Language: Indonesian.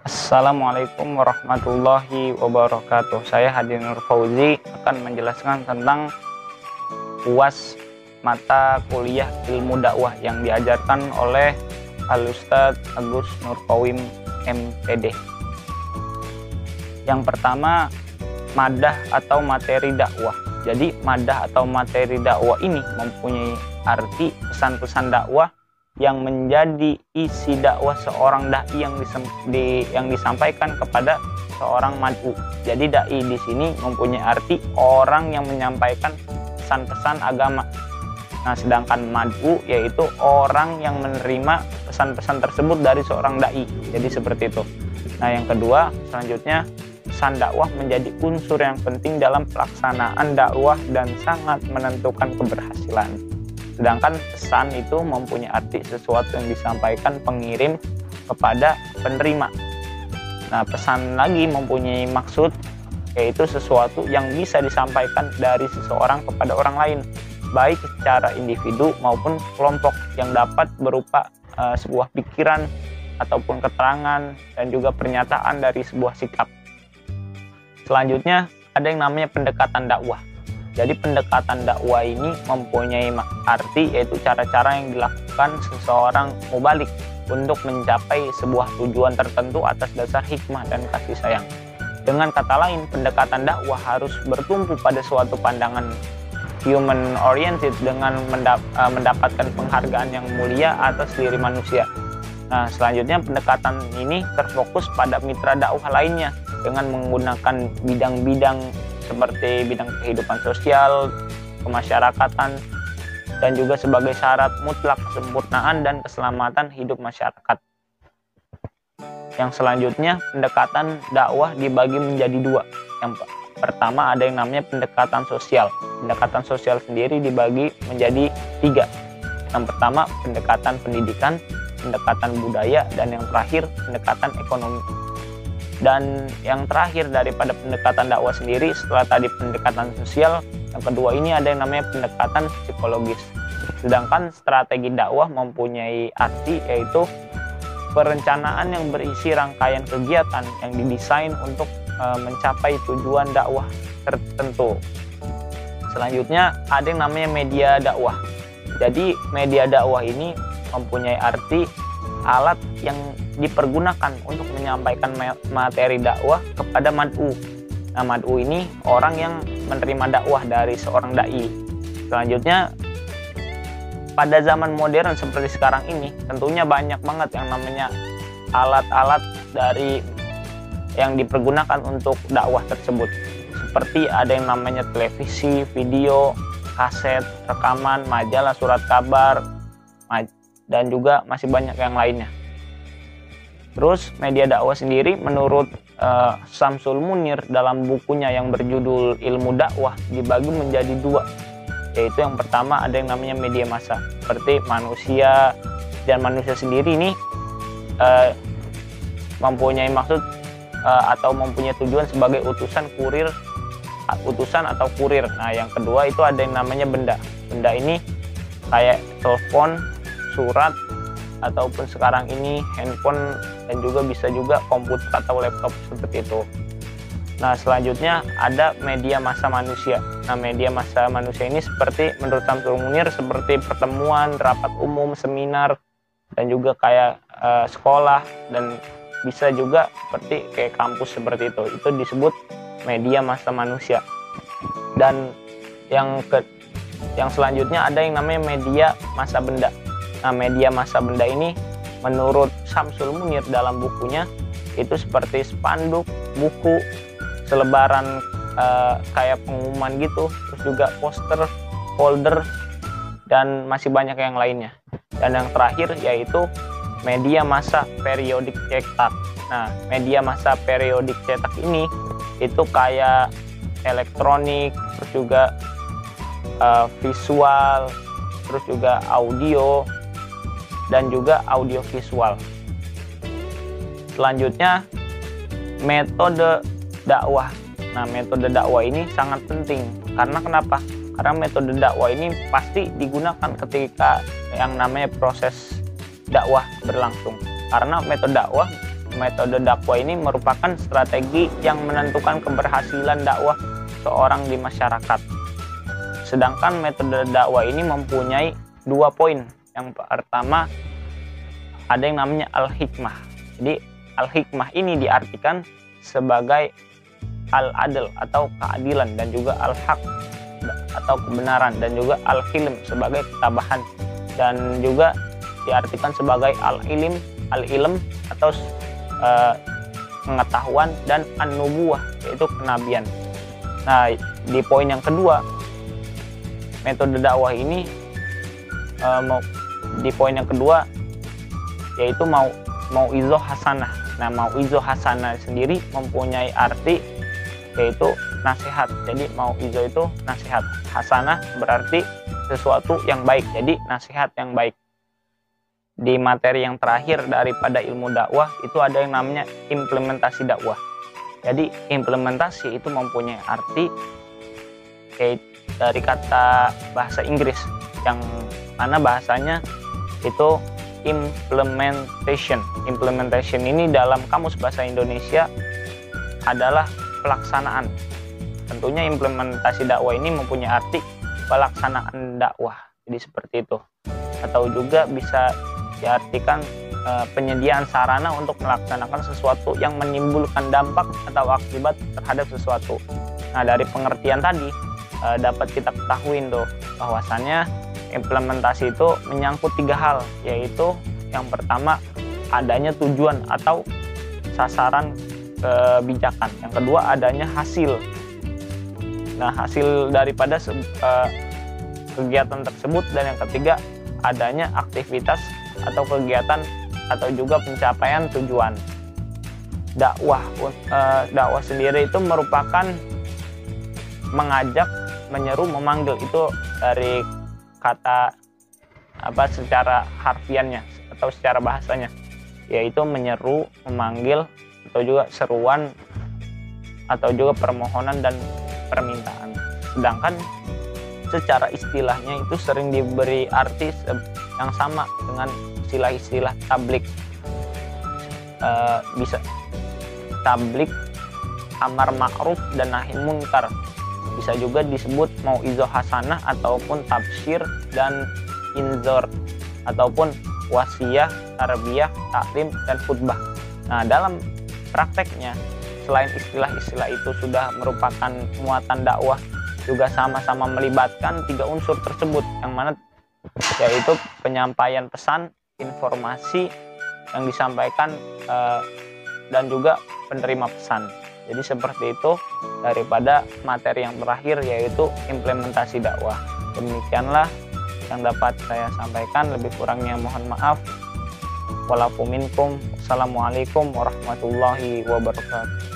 Assalamualaikum warahmatullahi wabarakatuh. Saya Hadi Nur Fauzi akan menjelaskan tentang UAS mata kuliah ilmu dakwah yang diajarkan oleh Al-Ustadz Agus Nurqawim MPD. Yang pertama, madah atau materi dakwah. Jadi madah atau materi dakwah ini mempunyai arti pesan-pesan dakwah yang menjadi isi dakwah seorang dai yang disampaikan kepada seorang mad'u. Jadi dai di sini mempunyai arti orang yang menyampaikan pesan-pesan agama. Nah, sedangkan mad'u yaitu orang yang menerima pesan-pesan tersebut dari seorang dai. Jadi seperti itu. Nah, yang kedua, selanjutnya pesan dakwah menjadi unsur yang penting dalam pelaksanaan dakwah dan sangat menentukan keberhasilan. Sedangkan pesan itu mempunyai arti sesuatu yang disampaikan pengirim kepada penerima. Nah, pesan lagi mempunyai maksud, yaitu sesuatu yang bisa disampaikan dari seseorang kepada orang lain, baik secara individu maupun kelompok, yang dapat berupa sebuah pikiran ataupun keterangan dan juga pernyataan dari sebuah sikap. Selanjutnya ada yang namanya pendekatan dakwah. Jadi pendekatan dakwah ini mempunyai arti, yaitu cara-cara yang dilakukan seseorang mubalik untuk mencapai sebuah tujuan tertentu atas dasar hikmah dan kasih sayang. Dengan kata lain, pendekatan dakwah harus bertumpu pada suatu pandangan human oriented dengan mendapatkan penghargaan yang mulia atas diri manusia. Nah, selanjutnya pendekatan ini terfokus pada mitra dakwah lainnya dengan menggunakan bidang-bidang seperti bidang kehidupan sosial, kemasyarakatan, dan juga sebagai syarat mutlak kesempurnaan dan keselamatan hidup masyarakat. Yang selanjutnya, pendekatan dakwah dibagi menjadi dua. Yang pertama ada yang namanya pendekatan sosial. Pendekatan sosial sendiri dibagi menjadi tiga. Yang pertama, pendekatan pendidikan, pendekatan budaya, dan yang terakhir, pendekatan ekonomi. Dan yang terakhir daripada pendekatan dakwah sendiri, setelah tadi pendekatan sosial, yang kedua ini ada yang namanya pendekatan psikologis. Sedangkan strategi dakwah mempunyai arti, yaitu perencanaan yang berisi rangkaian kegiatan yang didesain untuk mencapai tujuan dakwah tertentu. Selanjutnya ada yang namanya media dakwah. Jadi media dakwah ini mempunyai arti alat yang dipergunakan untuk menyampaikan materi dakwah kepada mad'u. Nah, mad'u ini orang yang menerima dakwah dari seorang dai. Selanjutnya, pada zaman modern seperti sekarang ini, tentunya banyak banget yang namanya alat-alat dari yang dipergunakan untuk dakwah tersebut. Seperti ada yang namanya televisi, video, kaset, rekaman, majalah, surat kabar, dan juga masih banyak yang lainnya. Terus media dakwah sendiri menurut Syamsul Munir dalam bukunya yang berjudul Ilmu Dakwah dibagi menjadi dua, yaitu yang pertama ada yang namanya media massa, seperti manusia, dan manusia sendiri ini mempunyai maksud atau mempunyai tujuan sebagai utusan atau kurir. Nah, yang kedua itu ada yang namanya benda. Benda ini kayak telepon, surat, ataupun sekarang ini handphone, dan juga bisa juga komputer atau laptop seperti itu. Nah, selanjutnya ada media massa manusia. Nah, media massa manusia ini seperti menurut Syamsul Munir seperti pertemuan, rapat umum, seminar, dan juga kayak sekolah, dan bisa juga seperti kayak kampus seperti itu. Itu disebut media massa manusia. Dan yang selanjutnya ada yang namanya media massa benda. Nah, media massa benda ini menurut Syamsul Munir dalam bukunya itu seperti spanduk, buku, selebaran kayak pengumuman gitu, terus juga poster, folder, dan masih banyak yang lainnya. Dan yang terakhir yaitu media massa periodik cetak. Nah, media massa periodik cetak ini itu kayak elektronik, terus juga visual, terus juga audio, dan juga audiovisual. Selanjutnya, metode dakwah. Nah, metode dakwah ini sangat penting. Karena kenapa? Karena metode dakwah ini pasti digunakan ketika yang namanya proses dakwah berlangsung. Karena metode dakwah metode dakwah ini merupakan strategi yang menentukan keberhasilan dakwah seorang di masyarakat. Sedangkan metode dakwah ini mempunyai 2 poin. Yang pertama, ada yang namanya al-hikmah. Jadi al-hikmah ini diartikan sebagai al-adl atau keadilan, dan juga al-haq atau kebenaran, dan juga al-hilm sebagai ketabahan, dan juga diartikan sebagai al-ilm atau pengetahuan, dan an-nubuwah yaitu kenabian. Nah, di poin yang kedua, metode dakwah ini di poin yang kedua yaitu mau'izah hasanah. Nah, mau'izah hasanah sendiri mempunyai arti yaitu nasihat. Jadi mau'izah itu nasihat, hasanah berarti sesuatu yang baik, jadi nasihat yang baik. Di materi yang terakhir daripada ilmu dakwah itu ada yang namanya implementasi dakwah. Jadi implementasi itu mempunyai arti dari kata bahasa Inggris, yang mana bahasanya itu implementation. Implementation ini dalam kamus bahasa Indonesia adalah pelaksanaan. Tentunya implementasi dakwah ini mempunyai arti pelaksanaan dakwah. Jadi seperti itu. Atau juga bisa diartikan penyediaan sarana untuk melaksanakan sesuatu yang menimbulkan dampak atau akibat terhadap sesuatu. Nah, dari pengertian tadi dapat kita ketahui bahwasannya implementasi itu menyangkut 3 hal, yaitu yang pertama adanya tujuan atau sasaran kebijakan, yang kedua adanya hasil. Nah, hasil daripada kegiatan tersebut, dan yang ketiga adanya aktivitas atau kegiatan atau juga pencapaian tujuan. Dakwah sendiri itu merupakan mengajak, menyeru, memanggil. Itu dari kata secara harfiannya atau secara bahasanya, yaitu menyeru, memanggil, atau juga seruan, atau juga permohonan dan permintaan. Sedangkan secara istilahnya itu sering diberi arti yang sama dengan istilah-istilah tablik. Bisa tablik, amar ma'ruf, dan nahi munkar. Bisa juga disebut mau'izah hasanah, ataupun tafsir dan inzor, ataupun wasiyah, tarbiyah, taklim, dan khutbah. Nah, dalam prakteknya, selain istilah-istilah itu sudah merupakan muatan dakwah, juga sama-sama melibatkan 3 unsur tersebut, yang mana yaitu penyampaian pesan, informasi yang disampaikan, dan juga penerima pesan. Jadi seperti itu daripada materi yang terakhir, yaitu implementasi dakwah. Demikianlah yang dapat saya sampaikan, lebih kurangnya mohon maaf. Walafu minkum. Wassalamualaikum warahmatullahi wabarakatuh.